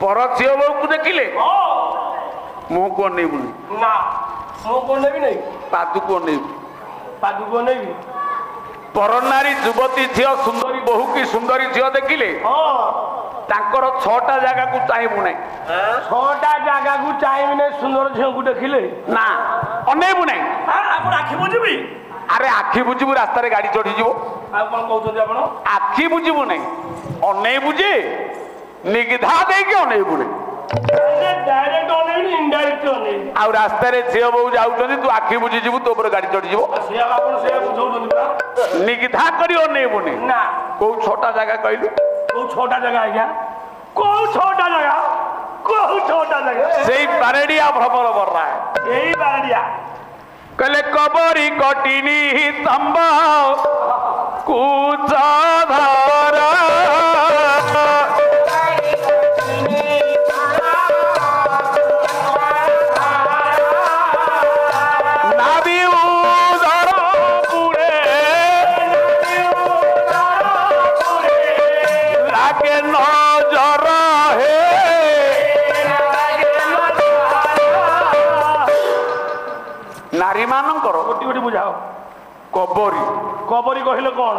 पर झील बहू को देखिले मुह को अनेबुनी ना मुह को अनेबी नहीं पादु को अनेबु पादु को अनेबी पर नारी युवती झील सुंदरी बहु की सुंदरी झील देखिले तांकर 6टा जगह को चाहबु नहीं 6टा जगह को चाहबु नहीं सुंदर झील को देखिले ना अनेबु नहीं आपण आखि बुझबी अरे आखि बुझबु रास्ता रे गाड़ी चढ़ी जीवो आ कोन कहउछन आपण आखि बुझबु नहीं अनेबु जे निगिधा दे के अनेबु नहीं डायरेक्ट अनेबी इनडायरेक्ट अनेबी आ रास्ता रे झील बहु जाउछन तू आखि बुझी जीवु तो ऊपर गाड़ी चढ़ी जीवो से आपण से बुझौछन बा निगिधा करी अनेबु नहीं ना को 6टा जगह कहलु को 6टा जगह आज्ञा को 6टा जगह को 6टा जगह सेई बारेडिया भ्रमर बर रहा है यही बारेडिया कले कबरी कटिनी तंब कुचाधार नाभी उदर पुरे लागे नजर हे नारी मानकर गोटी गोटी बुझाओ कबरी कबरी कहले कौन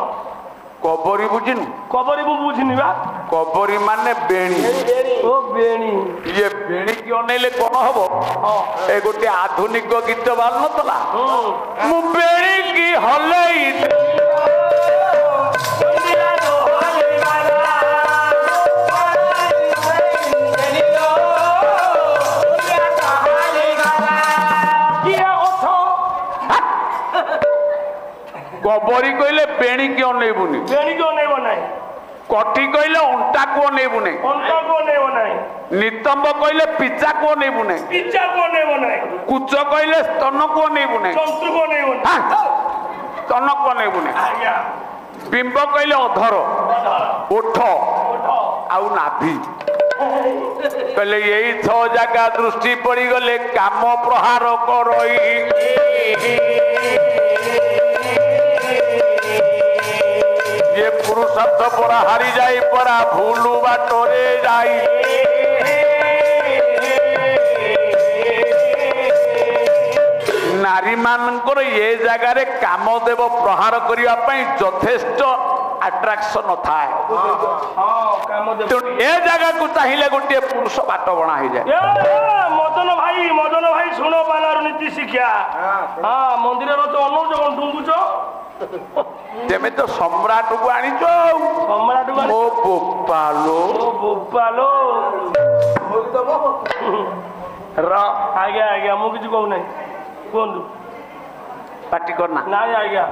कबरी बुझिनु कबरी बु बुझिनी बा कबरी माने बेणी ओ बेणी ये बेणी की अनेले कौन हबो ए गोटे आधुनिक गीत बाल नतला मु बेणी की हलई कबरी कहले बेणी की अनेबुनी बेणी की अनेब नाही कटी कहले अंटा को अनेबु नहीं अंटा को अनेब नाही नितंब कहले पिचा को अनेबु नहीं पिचा को अनेब नाही कुच कहले स्तन को अनेबु नहीं जंतु को अनेब नाही स्तन को अनेबु नहीं आज्ञा बिंब कहले अधर ओठ आउ नाभि कहले यही 6 जगह दृष्टि पड़ी गले काम प्रहार करई ये पुरुषत्व परा हारी जाई परा भूलु बाटरे जाई नारी मानकर ये जगह कामदेव प्रहार करने यथेष्ट आट्राक्शन थाए ए जगह को चाहिए गोटे पुरुष बाट बना हो जाए मदन भाई शुण बालार नीति शिक्षा हाँ मंदिर तो अनौज कौन डुंगुच तेमे तो सम्राट को आनीच सम्राट को ओ बोपालो आज्ञा आज्ञा मु किसी कहू ना कहतु पार्टी करना ना आज्ञा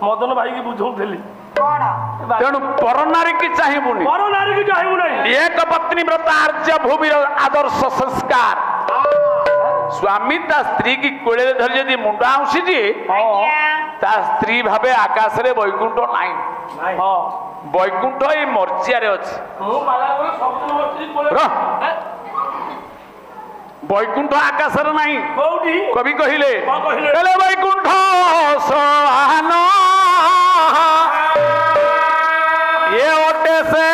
मदन भाई की बुझौली तेणु पर नारी की चाहिए पर नारी की चाहिए नहीं एक पत्नी व्रत आर्य भूमि आदर्श संस्कार स्वामी ता स्त्री की कोड़े धरी जदि मुंड आउसी ता स्त्री भावे आकाश रे वैकुंठ नाई वैकुंठ ये मर्जिया रे अछि वैकुंठ आकाश रे नाही कवि कहिले वैकुंठ सहान ये ओटे से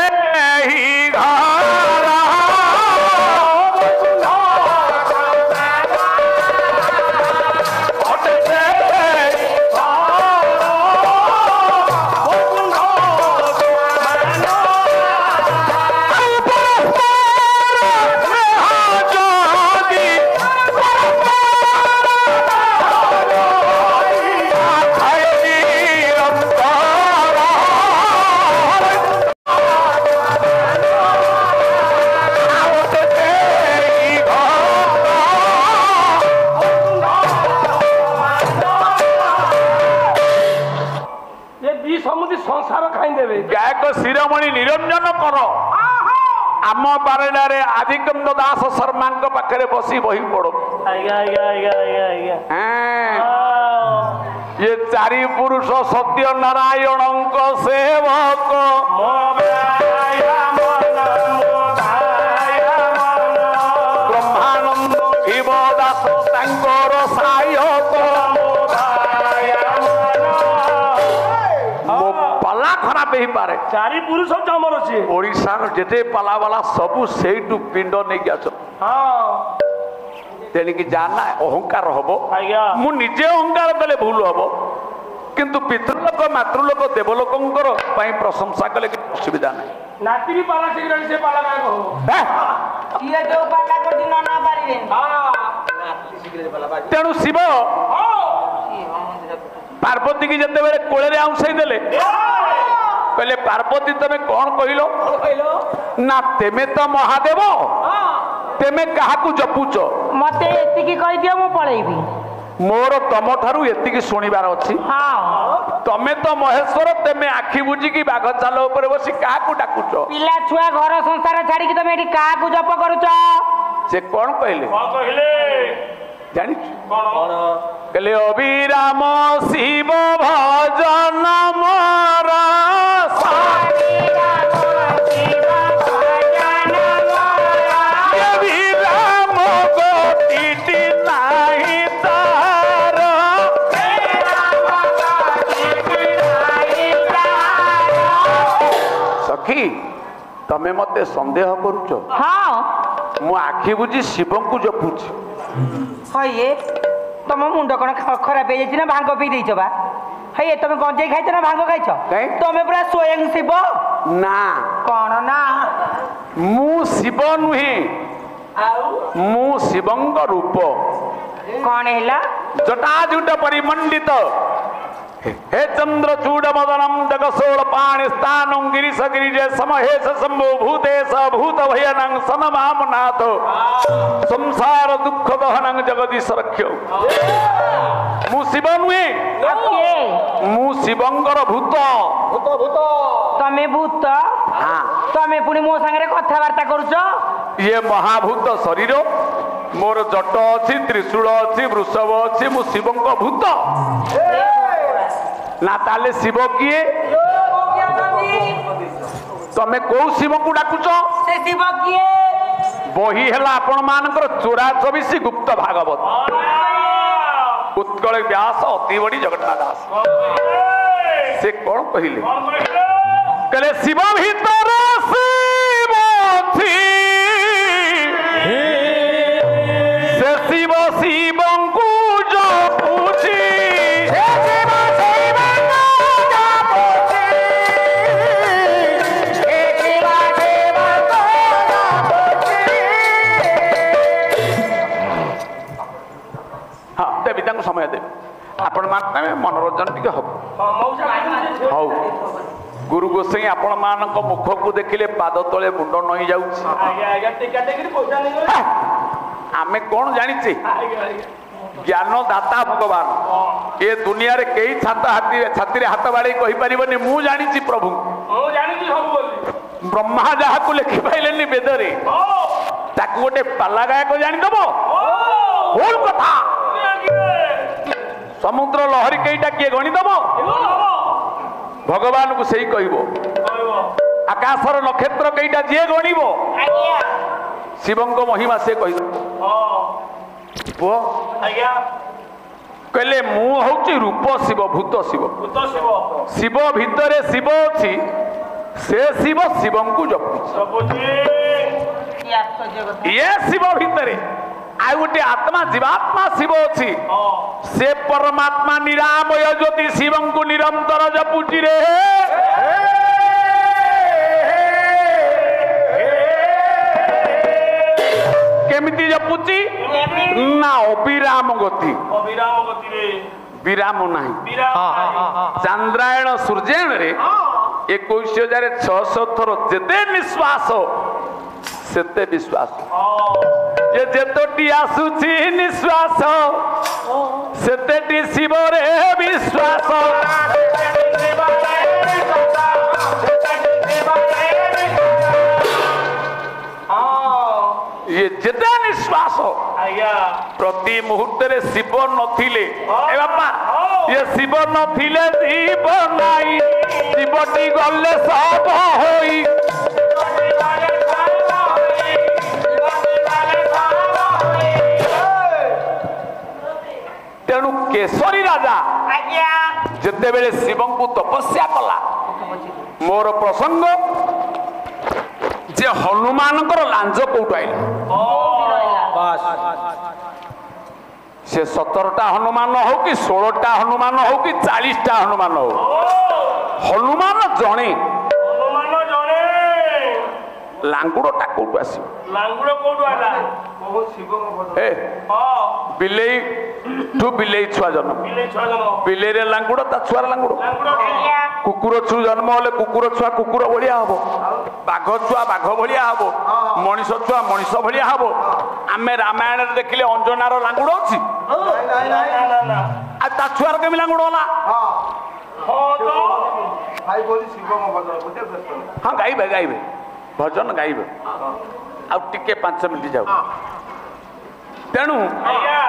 ही घर ओटे से गायक शिरोमणि निरंजन कर आम बारेडारे आदिकंद दास शर्मा पाखे बसी बही पड़ो ये चारि पुरुष सत्य नारायण सेवक ब्रह्मानंद शिव दास सहायक खराब ही पारे ଚାରି ପୁରୁଷ ଆମର ଅଛି ଓଡ଼ିଶାର ଯେତେ ପାଲାବାଲା ସବୁ ସେଇଠୁ ପିଣ୍ଡ ନେଇକି ଆସ ହଁ ତେଣିକି ଜାନା ଅହଙ୍କାର ହବ ଆଜ୍ଞା ମୁଁ ନିଜେ ଅହଙ୍କାର ଦେଲେ ଭୁଲ ହବ କିନ୍ତୁ ପିତୃଲୋକ ମାତୃଲୋକ ଦେବଲୋକଙ୍କର ପାଇଁ ପ୍ରଶଂସା କଲେ କିଛି ଅସୁବିଧା ନାହିଁ ନାତି ବି ପାଲା ଶିଖିଲାଣି ସେ ପାଲା ଗାୟକ ହବ କିଏ ଯୋଉ ପାଲା କରୁଛି ନ ପାରିବେନି ତେଣୁ ଶିବ ପାର୍ବତୀ କି ଯେତେବେଳେ କୋଳରେ ଆଉଁସାଇ ଦେଲେ କହିଲେ ପାର୍ବତୀ ତମେ କଣ କହିଲ ନା ତେମେ ତ ମହାଦେବ ତେମେ କାହାକୁ ଜପୁଛ ମତେ ଏତିକି କହିଦିଅ ମୁଁ ପଳେଇବି ମୋର ତମ ଠାରୁ ଏତିକି ଶୁଣିବାର ଅଛି ହଁ ତମେ ତ ମହେଶ୍ୱର ତେମେ ଆଖି ବୁଝିକି ବାଘ ଚାଲ ଉପରେ ବସି କାହାକୁ ଡାକୁଛ ପିଲା ଛୁଆ ଘର ସଂସାର ଛାଡିକି ତମେ ଏଠି କାହାକୁ ଜପ କରୁଛ ସେ କଣ କହିଲେ କଣ କହିଲେ ଜାଣିଛୁ କଣ କହିଲେ ଅବିରାମ ଶିବ ଭଜନ ମୋର ଅବିରାମ ଗତିଟି ନାହିଁ ତାର ସଖୀ ତମେ ମତେ ସନ୍ଦେହ କରୁଛ ହଁ ମୁଁ ଆଖି ବୁଝି ଶିବଙ୍କୁ ଜପୁଛି ହଇଏ ତମ ମୁଣ୍ଡ କଣ ଖରାପ ହେଇଯାଇଛି ନା ଭାଙ୍ଗ ପିଇ ଦେଇଛ ବା ହଇଏ ତମେ ଗଞ୍ଜେଇ ଖାଇଛ ନା ଭାଙ୍ଗ ଖାଇଛ କାଇଁ? ତମେ ପୁରା ସ୍ୱୟଂ ଶିବ ନା କଣ ନା ମୁଁ ଶିବ ନୁହେଁ ଆଉ ମୁଁ ଶିବଙ୍କ ରୂପ କଣ ହେଲା ଜଟାଜୁଟ ପରିମଣ୍ଡିତ हे चंद्रचूड मदनम जगसोल पाणि स्थानं गिरीश गिरिजे समहेश शंभो भूतेश भूत भयनं सनमाम नाथ संसार दुख दहनं जगदीश रक्ष्यो मु शिव नुहे मु शिवंकर भूत तमे भूत हाँ तमे पुणी मो संगे कथबार्ता करुଛ ये महाभूत शरीर मोर जट अच्छी त्रिशूल अच्छी वृषभ अच्छी मु शिवंक भूत ना ताले शिव किए तमे को शिव को डाकुच से शिव किए बही है आपण मानकर 24 गुप्त भागवत उत्कल व्यास अति बड़ी जगन्नाथ दास से कौन कहले कहले शिव भीतर शिव थी से शिव शिवंकु जपुची समय देवे आपण मान मनोरंजन टिके हम हौ गुरु गोसाई आपण मानक मुख को देखिले पाद तले मुंड नई जाउ आमे कौन जानी ज्ञान दाता भगवान ये दुनिया रे कई छाती हाथ बाड़ी कही पारिबनी मु जानी प्रभु ब्रह्मा जहा को लिखि पाइलेनी वेद रे ताकू गोटे पाला गायक जानी दबो होल कथा समुद्र लहरी कईटा किए गणिदब भगवान को सही कहब आकाशर नक्षत्र कईटा जी गणिब शिवंक महिमा से कह कहले मु हूँ रूप शिव भूत शिव शिव भितर शिव अच्छी से शिव शिवंकु जपुची ये शिव भितर आ गोटे आत्मा जीवात्मा शिव अच्छी से परमात्मा निरामय ज्योति शिवं को निरंतर जपुची रे केमिति जपुची ना अविराम गति विराम नहीं चंद्रायण सूर्यायण रे 21,600 थर जेते निश्वास सेते विश्वास ये जेतोटी आसुची निश्वास सेतेटी शिव रे विश्वास ये जेते निश्वास प्रति मुहूर्त रे शिव नथिले ए बापा ये शिव नथिले जीव नाही जीवटी गले सब होई तेणु केशरी राजा जिते बेले शिवं को तपस्या कला मोर प्रसंग जे हनुमानकर लांज कोउटु आइला से 17टा हनुमान हो कि 16टा हनुमान हो कि 40टा हनुमान हो हनुमान जणे लांगुड़टा कोउटु आसी लांगुड़ कोडू आला ए बिलेई ठू बिलेई छुआ जन्म बिले छुआ जन्म बिलेई रे लांगुड़ ता छुआर लांगुड़ कुकुर छु जन्म होले कुकुर छुआ कुकुर भलिया हबो बाघ छुआ बाघ भलिया हबो मनीष छुआ मनीष भलिया हबो आमे रामायण रे देखिले अंजनार लांगुड़ अछि ना ना आ ता छुआर केमि लांगुड़ होला हां तो भाई बोली शिव को भजन बुझे हां गाइबे गाइबे भजन गाइबे आ टिके 5 मिनिट जाऊ तेणु आज्ञा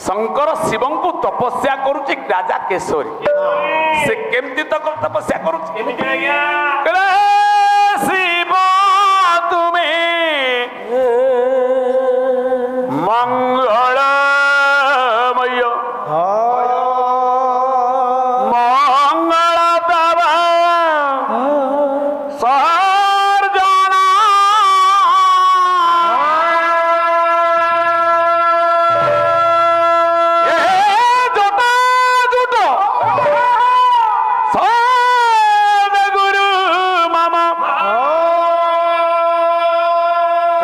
शंकर शिवं को तपस्या करुची राजा केशरी से केमती तक तपस्या करुची एमिति आज्ञा कहले, शिव तुमे मंगलमय मंगल दवा सर्जना जुटा जुटो सद गुरु मामा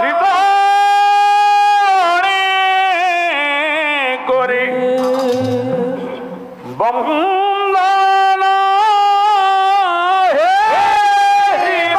হৃদয়ে করে বন্দন হে শিব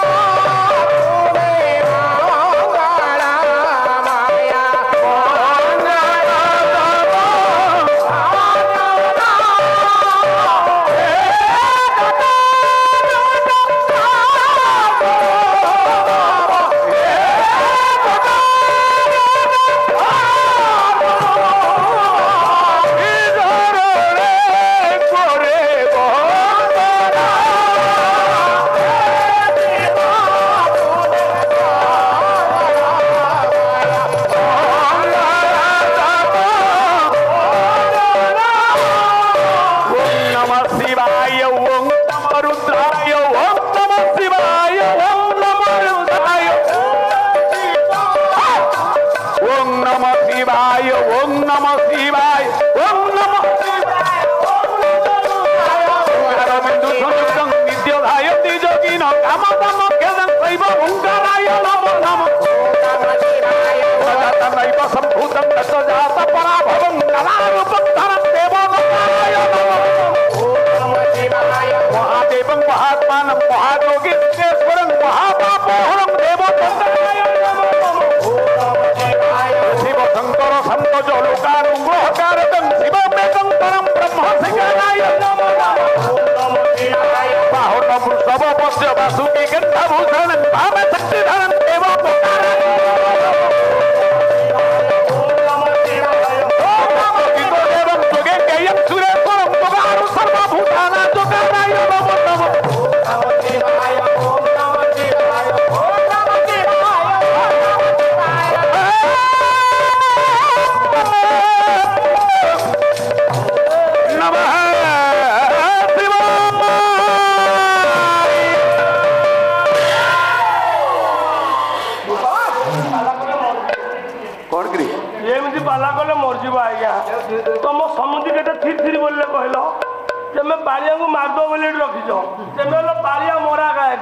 एमिति पाला कले मरजिब आज्ञा तुम समुद्री केते थिर थिर बोलले कहलो तेमे बालिया को मारदो बोले रखिजो तेमे लो बालिया मोरा गाय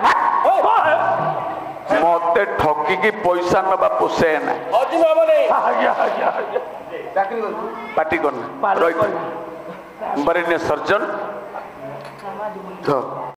मते ठकी की पैसा नबा पोसे ना अजी बाबा रे आज्ञा आज्ञा चाकरी कर पार्टी करना पार्टी रोहित करना। बरेण्य सर्जन